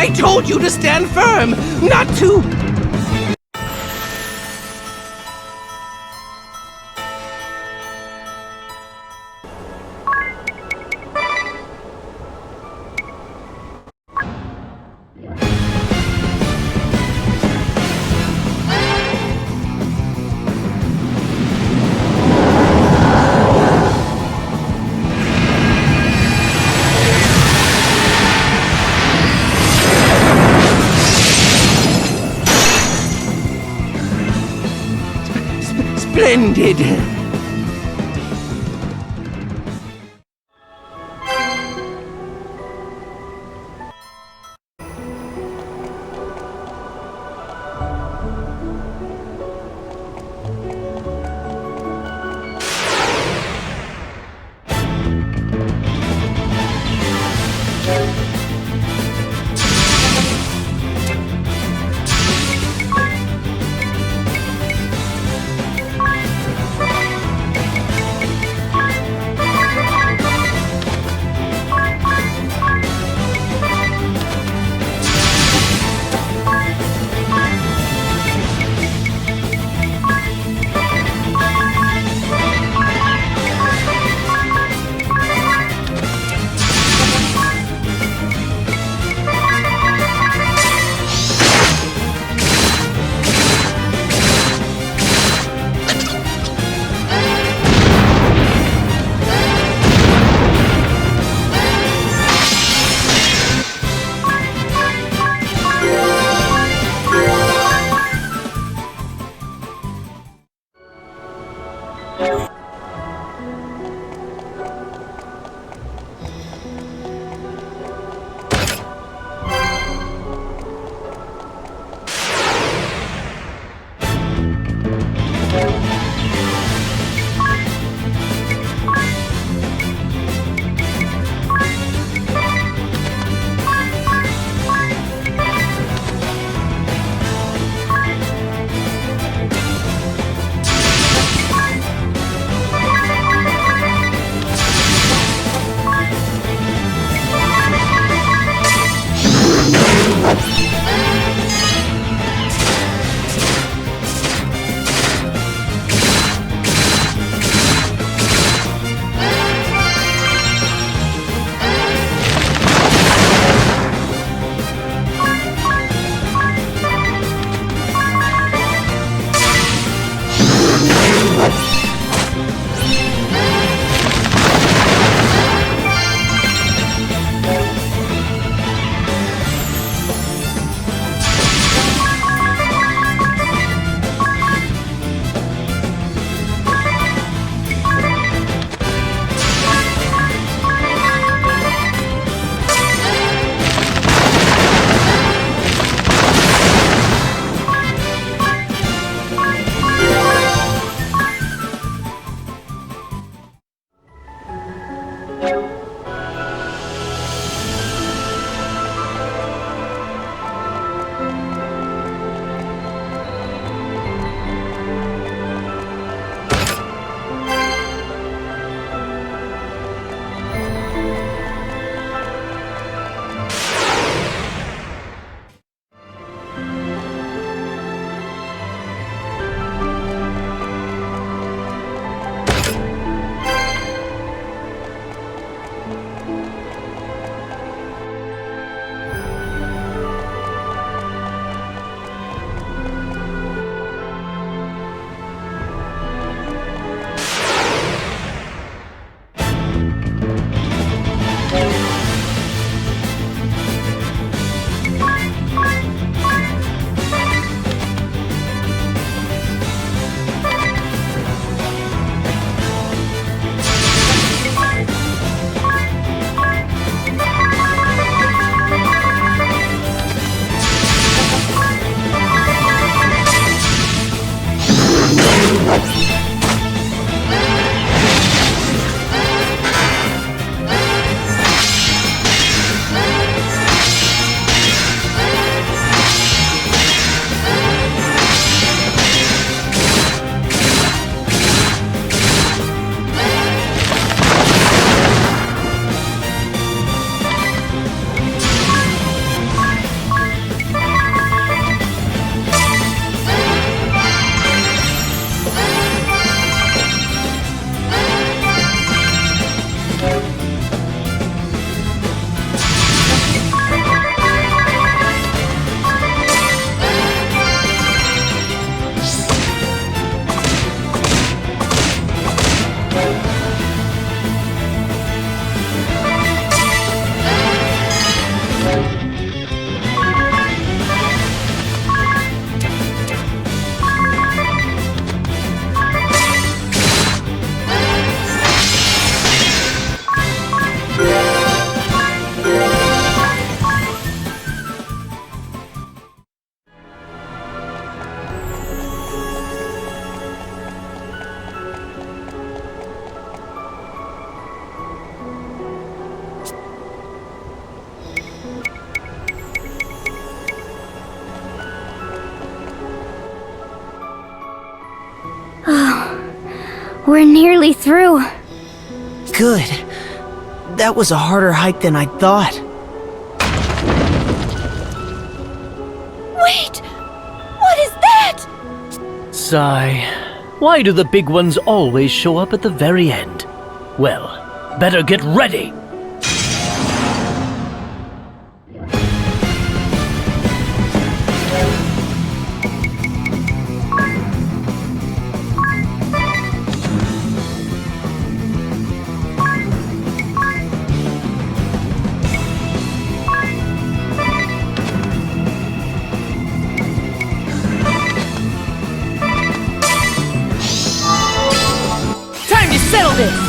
I told you to stand firm, not to... Splendid! We're nearly through. Good. That was a harder hike than I thought. Wait! What is that? Sigh. Why do the big ones always show up at the very end? Well, better get ready! Settle this!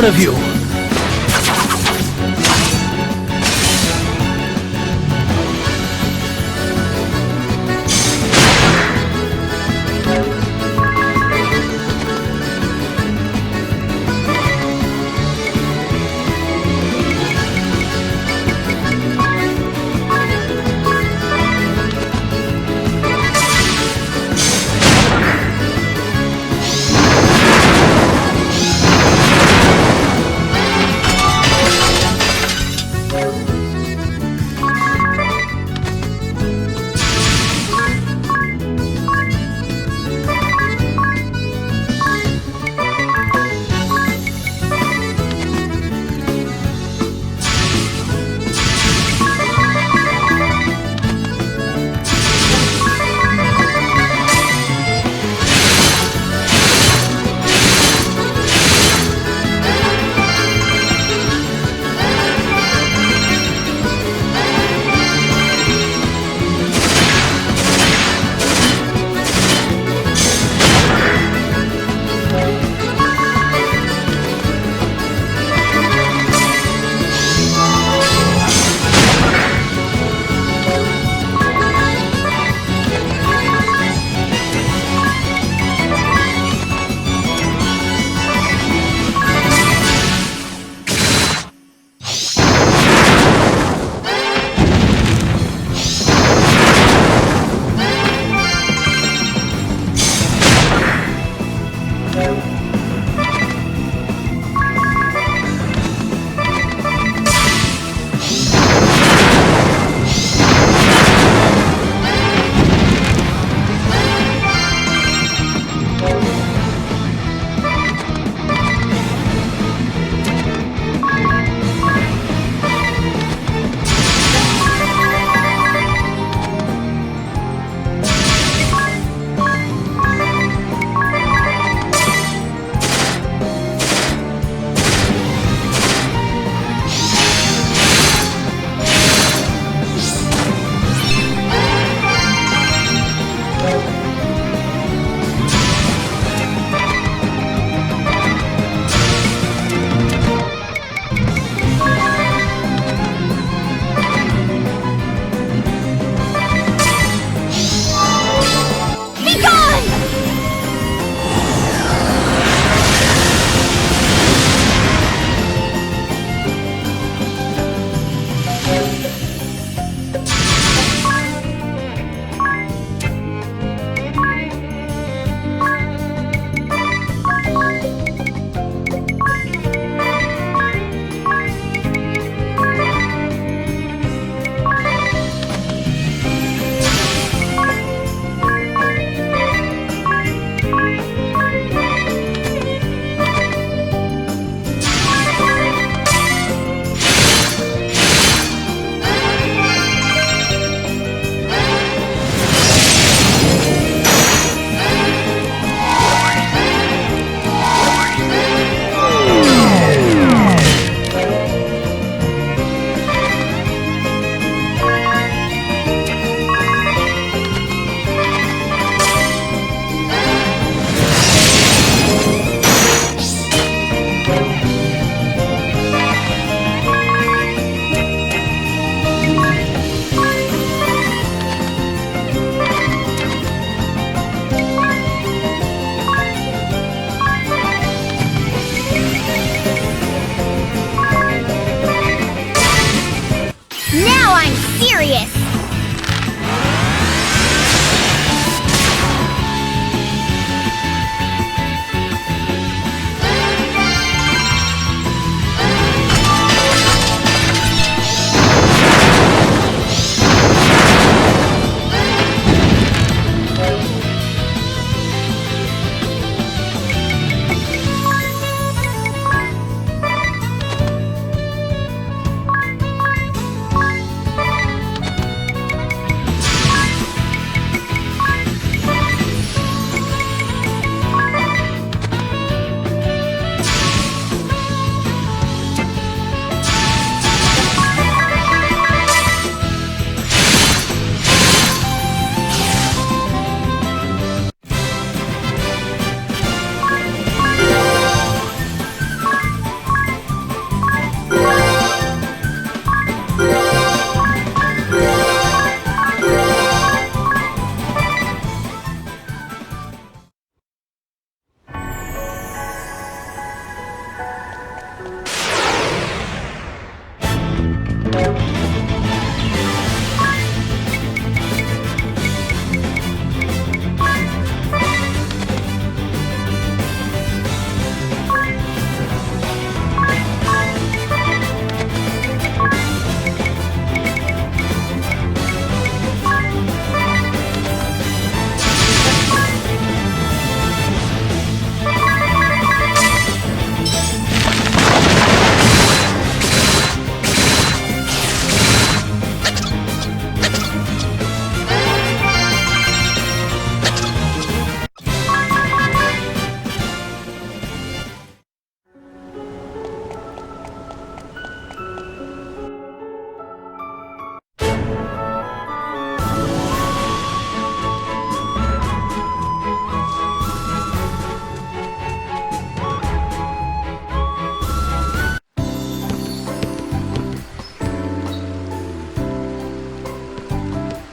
one of you!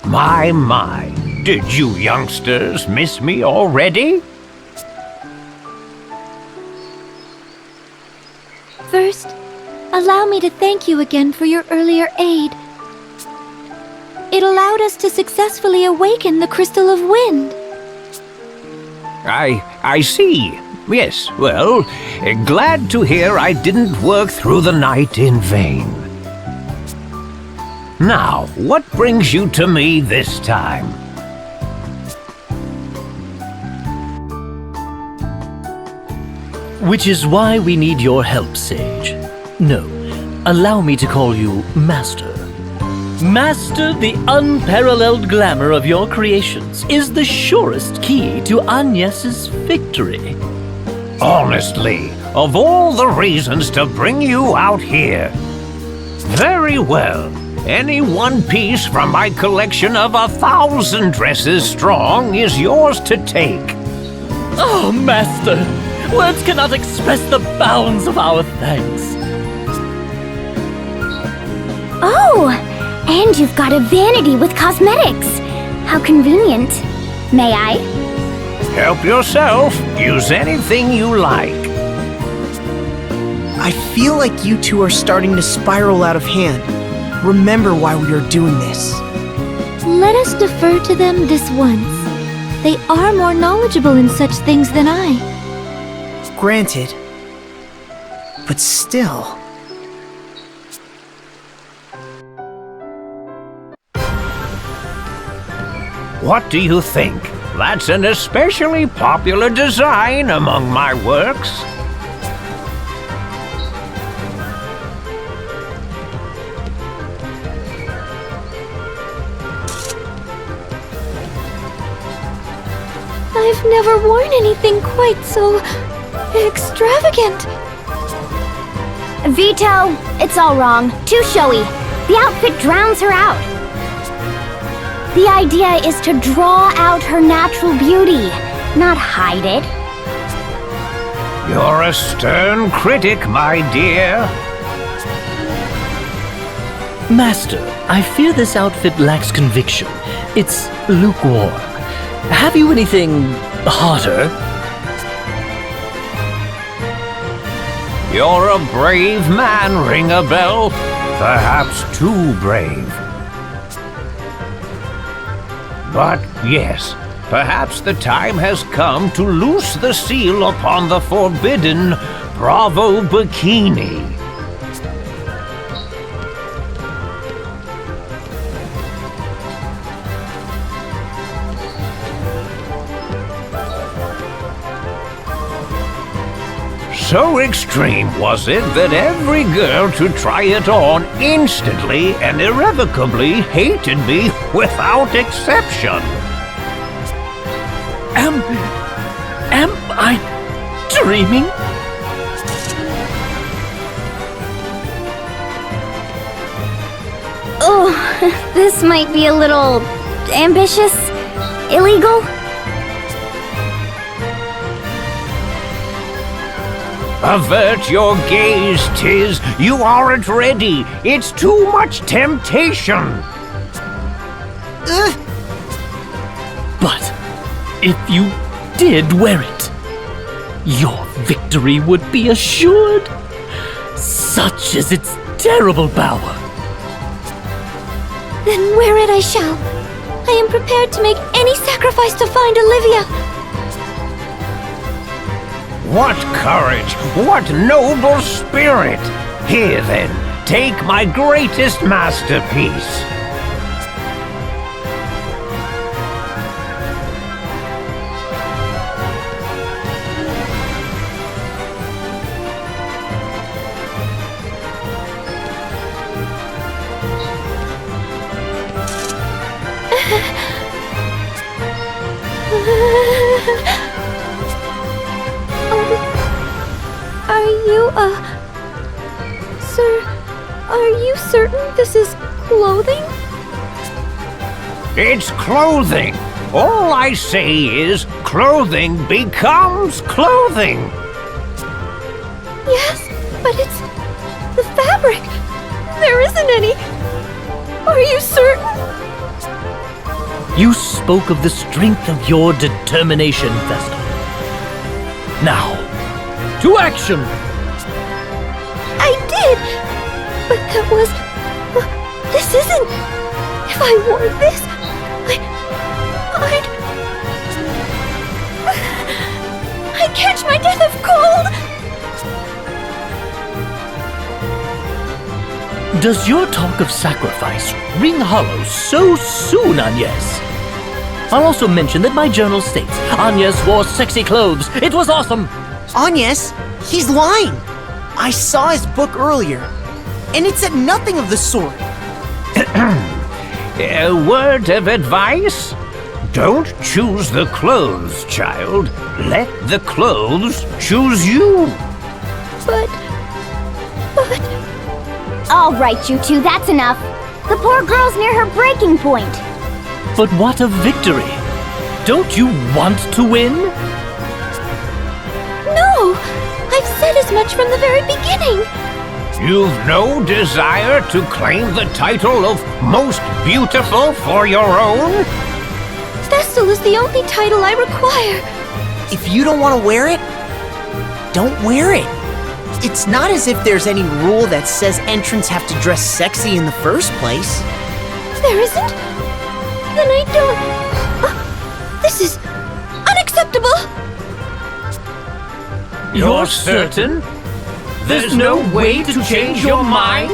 My. Did you youngsters miss me already? First, allow me to thank you again for your earlier aid. It allowed us to successfully awaken the Crystal of Wind. I see. Yes, well, glad to hear I didn't work through the night in vain. Now, what brings you to me this time? Which is why we need your help, Sage. No, allow me to call you Master. Master, the unparalleled glamour of your creations is the surest key to Agnès' victory. Honestly, of all the reasons to bring you out here. Very well. Any one piece from my collection of 1,000 dresses strong is yours to take. Oh, Master! Words cannot express the bounds of our thanks. Oh, and you've got a vanity with cosmetics. How convenient. May I? Help yourself. Use anything you like. I feel like you two are starting to spiral out of hand. Remember why we are doing this. Let us defer to them this once. They are more knowledgeable in such things than I. Granted. But still. What do you think? That's an especially popular design among my works. I've never worn anything quite so extravagant. Vito, it's all wrong. Too showy. The outfit drowns her out. The idea is to draw out her natural beauty, not hide it. You're a stern critic, my dear. Master, I fear this outfit lacks conviction. It's lukewarm. Have you anything hotter? You're a brave man, Ringabel. Perhaps too brave. But yes, perhaps the time has come to loose the seal upon the forbidden Bravo Bikini. So extreme was it that every girl to try it on instantly and irrevocably hated me without exception. Am I dreaming? Oh, this might be a little ambitious, illegal. Avert your gaze, Tiz. You aren't ready. It's too much temptation. But if you did wear it, your victory would be assured. Such is its terrible power. Then wear it I shall. I am prepared to make any sacrifice to find Olivia. What courage! What noble spirit! Here then, take my greatest masterpiece. Sir, are you certain this is clothing? It's clothing. All I say is clothing becomes clothing. Yes, but it's the fabric. There isn't any. Are you certain? You spoke of the strength of your determination, Vestal. Now, to action! I did! But that was... This isn't... If I wore this, I'd catch my death of cold! Does your talk of sacrifice ring hollow so soon, Agnès? I'll also mention that my journal states Agnès wore sexy clothes. It was awesome! Agnès, he's lying. I saw his book earlier, and it said nothing of the sort. A word of advice? Don't choose the clothes, child. Let the clothes choose you. But... All right, you two, that's enough. The poor girl's near her breaking point. But what of victory? Don't you want to win? No! I've said as much from the very beginning. You've no desire to claim the title of most beautiful for your own? Vestal is the only title I require. If you don't want to wear it, don't wear it. It's not as if there's any rule that says entrants have to dress sexy in the first place. There isn't? Then I don't... This is unacceptable! You're certain? There's no way to change your mind?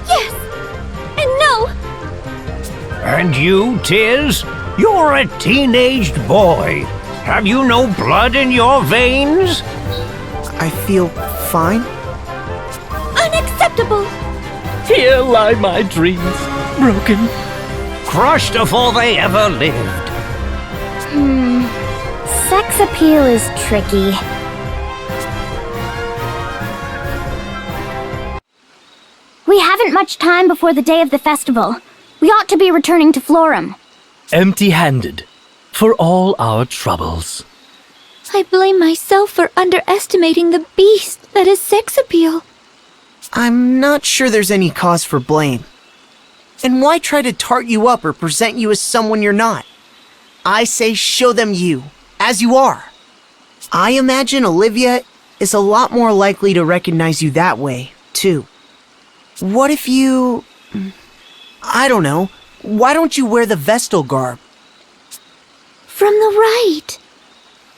Yes! And no! And you, Tiz? You're a teenaged boy. Have you no blood in your veins? I feel fine. Unacceptable! Here lie my dreams, broken. Crushed before they ever lived. Sex appeal is tricky. We haven't much time before the day of the festival. We ought to be returning to Florem. Empty-handed, for all our troubles. I blame myself for underestimating the beast that is sex appeal. I'm not sure there's any cause for blame. And why try to tart you up or present you as someone you're not? I say show them you, as you are. I imagine Olivia is a lot more likely to recognize you that way, too. What if you... I don't know. Why don't you wear the vestal garb? From the right.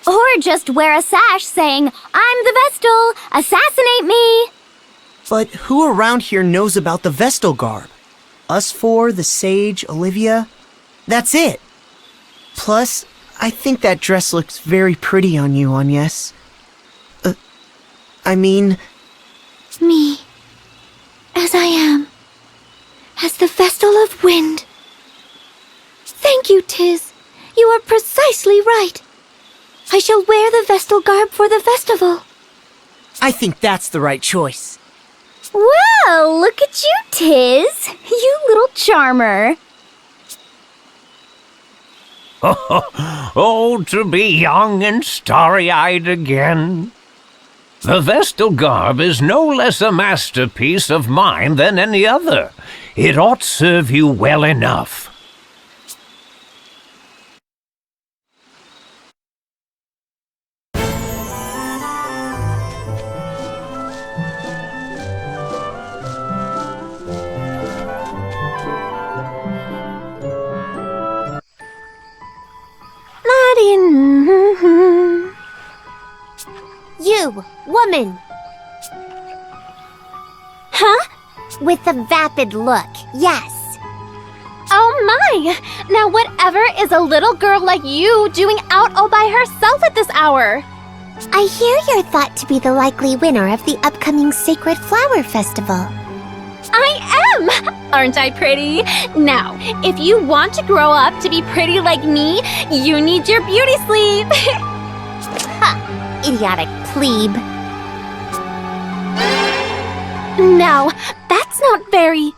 Or just wear a sash saying, I'm the Vestal, assassinate me! But who around here knows about the vestal garb? Us four, the sage, Olivia. That's it. Plus, I think that dress looks very pretty on you, Agnès. I mean... Me. As I am. As the Vestal of Wind. Thank you, Tiz. You are precisely right. I shall wear the Vestal garb for the festival. I think that's the right choice. Well, look at you, Tiz. You little charmer. Oh, to be young and starry-eyed again. The Vestal garb is no less a masterpiece of mine than any other. It ought serve you well enough. You, woman! Huh? With the vapid look, yes. Oh my! Now whatever is a little girl like you doing out all by herself at this hour? I hear you're thought to be the likely winner of the upcoming Sacred Flower Festival. I am! Aren't I pretty? Now, if you want to grow up to be pretty like me, you need your beauty sleep! Ha! Idiotic plebe. Now, that's not very...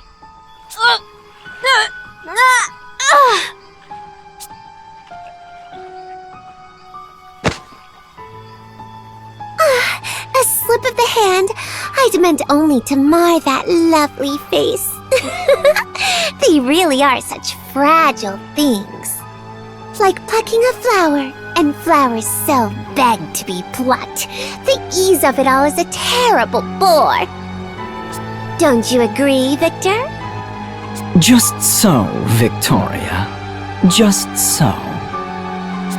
A slip of the hand. I'd meant and only to mar that lovely face. They really are such fragile things. Like plucking a flower, and flowers so beg to be plucked. The ease of it all is a terrible bore. Don't you agree, Victor? Just so, Victoria. Just so.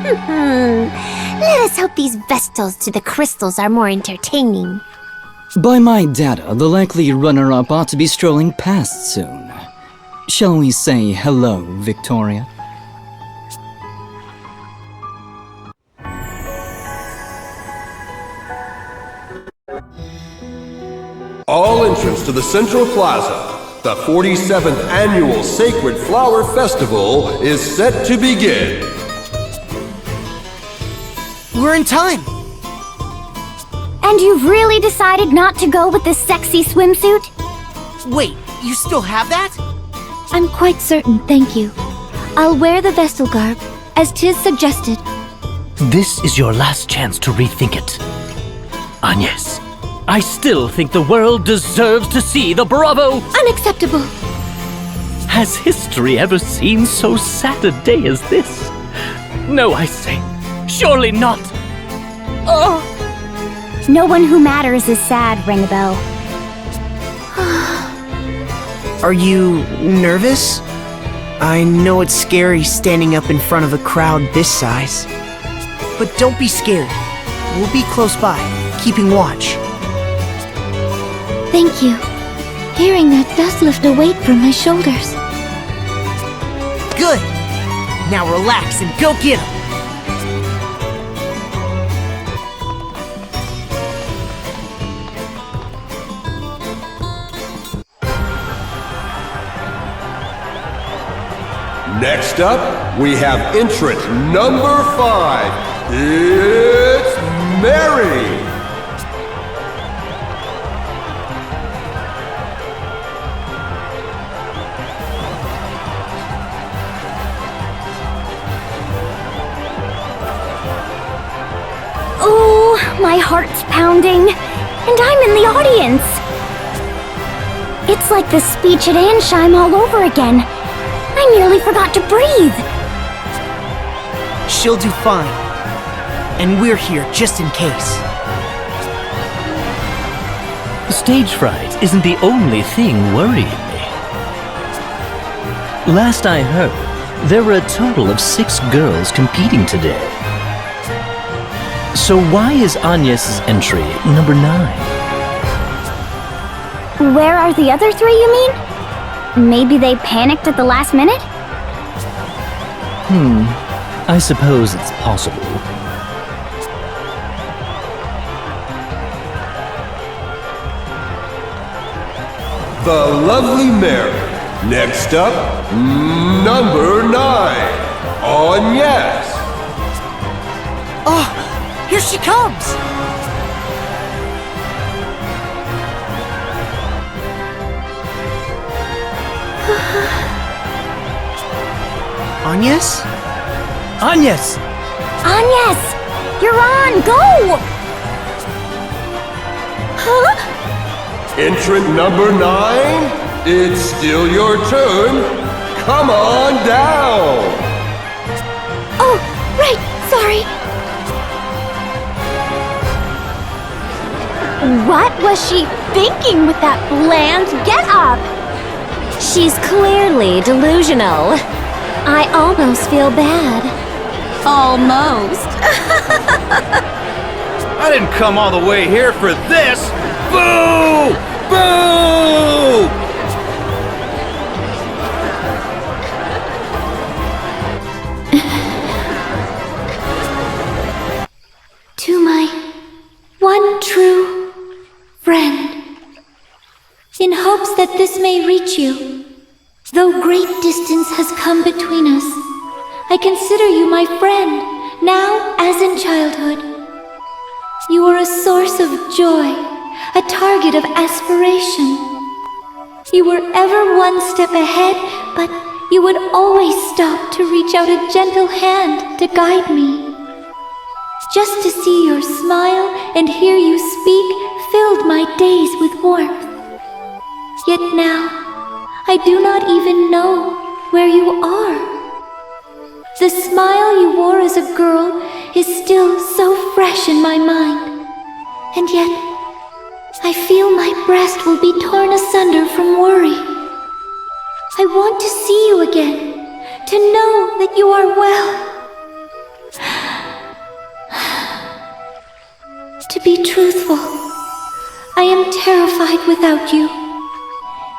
Let us hope these vestals to the crystals are more entertaining. By my data, the likely runner-up ought to be strolling past soon. Shall we say hello, Victoria? All entrance to the Central Plaza. The 47th Annual Sacred Flower Festival is set to begin. We're in time! And you've really decided not to go with this sexy swimsuit? Wait, you still have that? I'm quite certain, thank you. I'll wear the vestal garb, as Tiz suggested. This is your last chance to rethink it. Agnès, I still think the world deserves to see the Bravo! Unacceptable! Has history ever seen so sad a day as this? No, I say, surely not! Oh! No one who matters is sad, Ringabel. Are you nervous? I know it's scary standing up in front of a crowd this size. But don't be scared. We'll be close by, keeping watch. Thank you. Hearing that does lift a weight from my shoulders. Good! Now relax and go get 'em! Next up, we have entrant number 5. It's Mary! Oh, my heart's pounding, and I'm in the audience. It's like the speech at Ansheim all over again. I nearly forgot to breathe. She'll do fine. And we're here just in case. Stage fright isn't the only thing worrying me. Last I heard, there were a total of 6 girls competing today. So why is Agnès' entry number 9? Where are the other 3, you mean? Maybe they panicked at the last minute? I suppose it's possible. The lovely Mary. Next up, number 9. Agnès. Oh, here she comes! Agnès? Agnès! Agnès! You're on! Go! Huh? Entrant number 9, it's still your turn. Come on down. Oh, right, sorry. What was she thinking with that bland get-up? She's clearly delusional. I almost feel bad. Almost. I didn't come all the way here for this! Boo! Boo! To my one true friend, in hopes that this may reach you, though great distance has come between us, I consider you my friend, now as in childhood. You are a source of joy, a target of aspiration. You were ever one step ahead, but you would always stop to reach out a gentle hand to guide me. Just to see your smile and hear you speak filled my days with warmth. Yet now, I do not even know where you are. The smile you wore as a girl is still so fresh in my mind, and yet I feel my breast will be torn asunder from worry. I want to see you again, to know that you are well. To be truthful, I am terrified without you.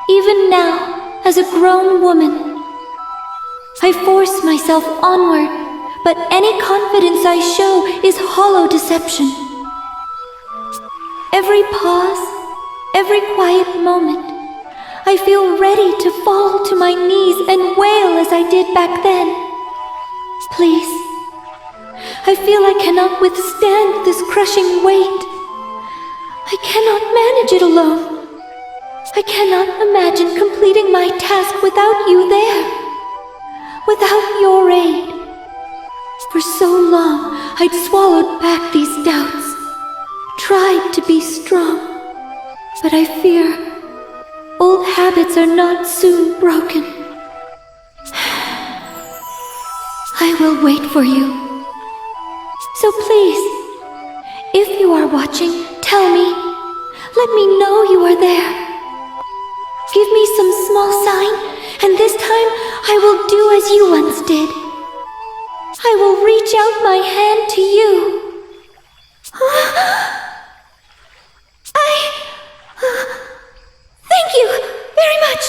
Even now, as a grown woman, I force myself onward, but any confidence I show is hollow deception. Every pause, every quiet moment, I feel ready to fall to my knees and wail as I did back then. Please, I feel I cannot withstand this crushing weight. I cannot manage it alone. I cannot imagine completing my task without you there, without your aid. For so long, I'd swallowed back these doubts, tried to be strong, but I fear old habits are not soon broken. I will wait for you. So please, if you are watching, tell me. Let me know you are there. Give me some small sign, and this time I will do as you once did. I will reach out my hand to you. Thank you very much.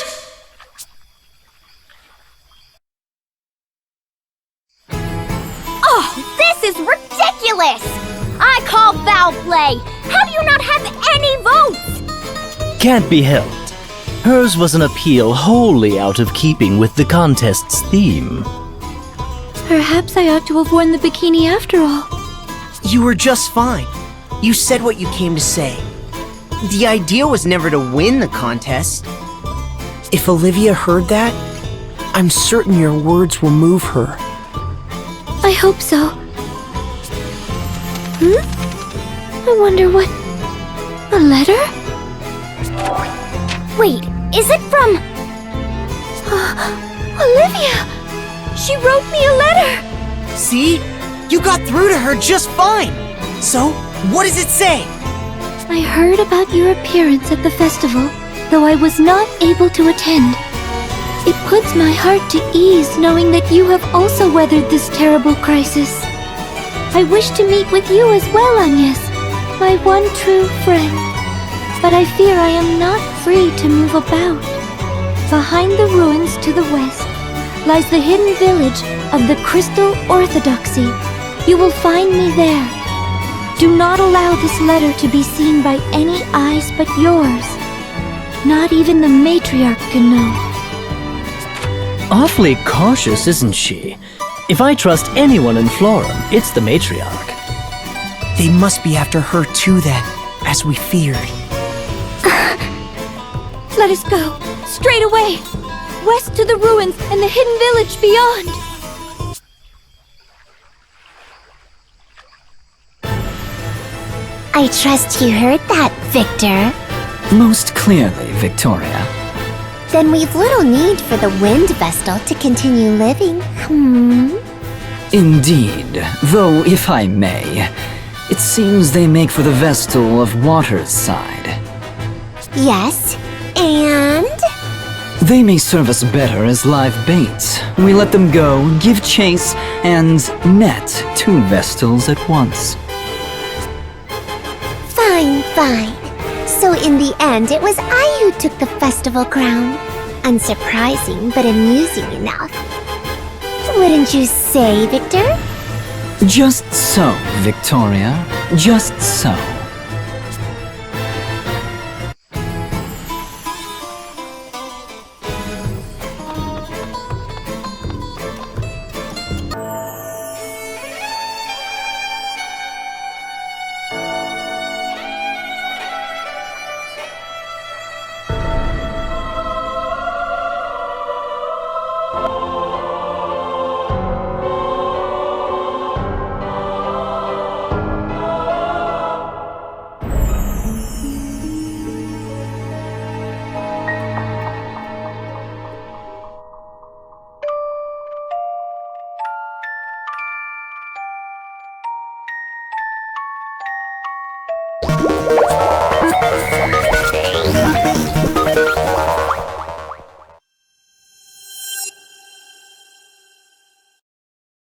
Oh, this is ridiculous! I call foul play! How do you not have any votes? Can't be helped. Hers was an appeal wholly out of keeping with the contest's theme. Perhaps I ought to have worn the bikini after all. You were just fine. You said what you came to say. The idea was never to win the contest. If Olivia heard that, I'm certain your words will move her. I hope so. I wonder what... A letter? Wait, is it from... Olivia! She wrote me a letter! See? You got through to her just fine! So, what does it say? I heard about your appearance at the festival, though I was not able to attend. It puts my heart to ease knowing that you have also weathered this terrible crisis. I wish to meet with you as well, Agnès, my one true friend. But I fear I am not free to move about. Behind the ruins to the west lies the hidden village of the Crystal Orthodoxy. You will find me there. Do not allow this letter to be seen by any eyes but yours. Not even the matriarch can know. Awfully cautious, isn't she? If I trust anyone in Florem, it's the matriarch. They must be after her too then, as we feared. Let us go, straight away, west to the ruins and the hidden village beyond. I trust you heard that, Victor. Most clearly, Victoria. Then we've little need for the wind vestal to continue living, Indeed, though if I may, it seems they make for the vestal of water's side. Yes, and? They may serve us better as live bait. We let them go, give chase, and net two vestals at once. Fine, fine. So in the end, it was I who took the festival crown. Unsurprising, but amusing enough. Wouldn't you say, Victor? Just so, Victoria. Just so.